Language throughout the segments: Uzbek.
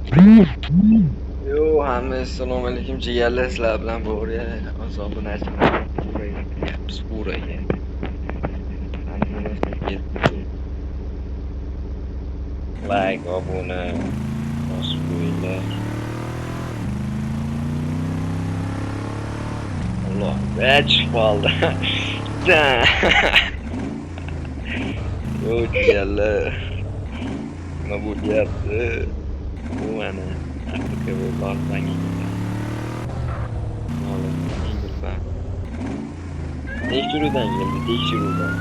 Yo, hamma assalomu alaykum jigarlar, sizlar bilan bo'g'riya ozobunachilar biz bo'g'riya. Like, obuna, bosib qo'yinglar. Alloh, chiqib qoldi. Yo, jigarlar. Nima bo'lyapti? Bu ana Afrika bo'ylaridan yengilba. Tekshiruvdan keldi, tekshiruvdan.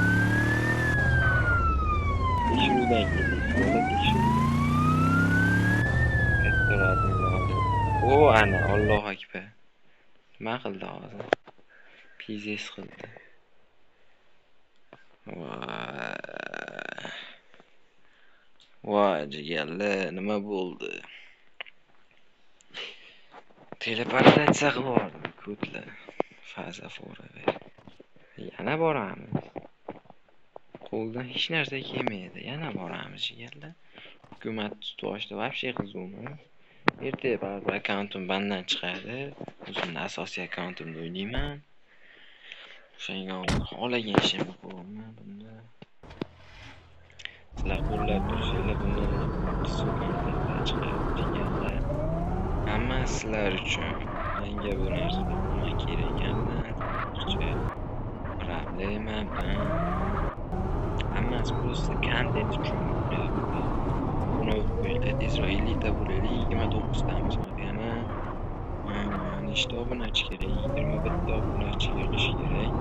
Tekshiruvdan keldi, bola tekshiruvdan. Katta radiolar. O ana, Allohu akbar. Nima qildi hozir? Pizes qildi. Voy jigarlar, nima bo'ldi? Teleportatsiya qilib ko'tlar. Faza forever. Yana boramiz. Qo'ldan hech narsa kelmaydi. Yana boramiz jigarlar. Hukumat tutib вообще qizuvmi? Ertaga baribir akkauntim bandan chiqadi. O'zimni asosiy akkauntimda o'ynayman. O'shanga xohlagan ishimni qilaman bunda. Sizlar qo'llab tursanglar bundan qizuvlar chiqadi jigarlar. Hamma sizlar uchun. Menga bu narsa nima kerak ekanlar? Problema ban. Hammasi просто kontent uchun bo'lyapti. Buni o'qiylik, Isroilda bo'laylik, 29 tamiz yana nechta obunachi kerak? 21 ta obunachi yig'ish kerak.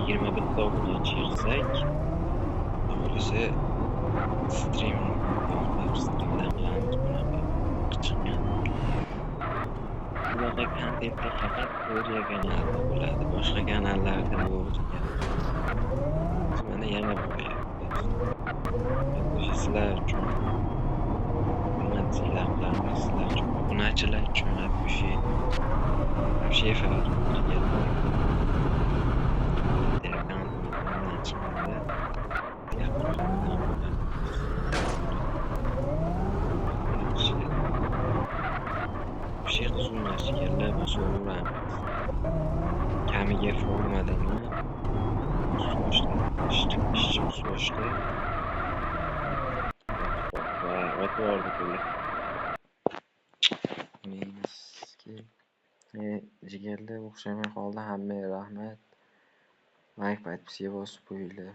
21 ta obunachi yig'sak, to'g'risi streamdan qilamiz bunaqa chiqqan. Bunaqa kontentlar faqat Koreya kanalida bo'ladi, boshqa kanallarda yo'q. Mana yana bo'lyapti. Sizlar uchun hurmatli qilamiz, sizlar uchun obunachilar uchun вообще farq qilmaydi. Jigarlar bosaveramiz. Kamiga formadami? Ishchi boshda. Va otvordi qo'li. Meniski. Jigarlar o'xshamay qoldi. Hammaga rahmat. Like, podpisa bosib qo'yinglar.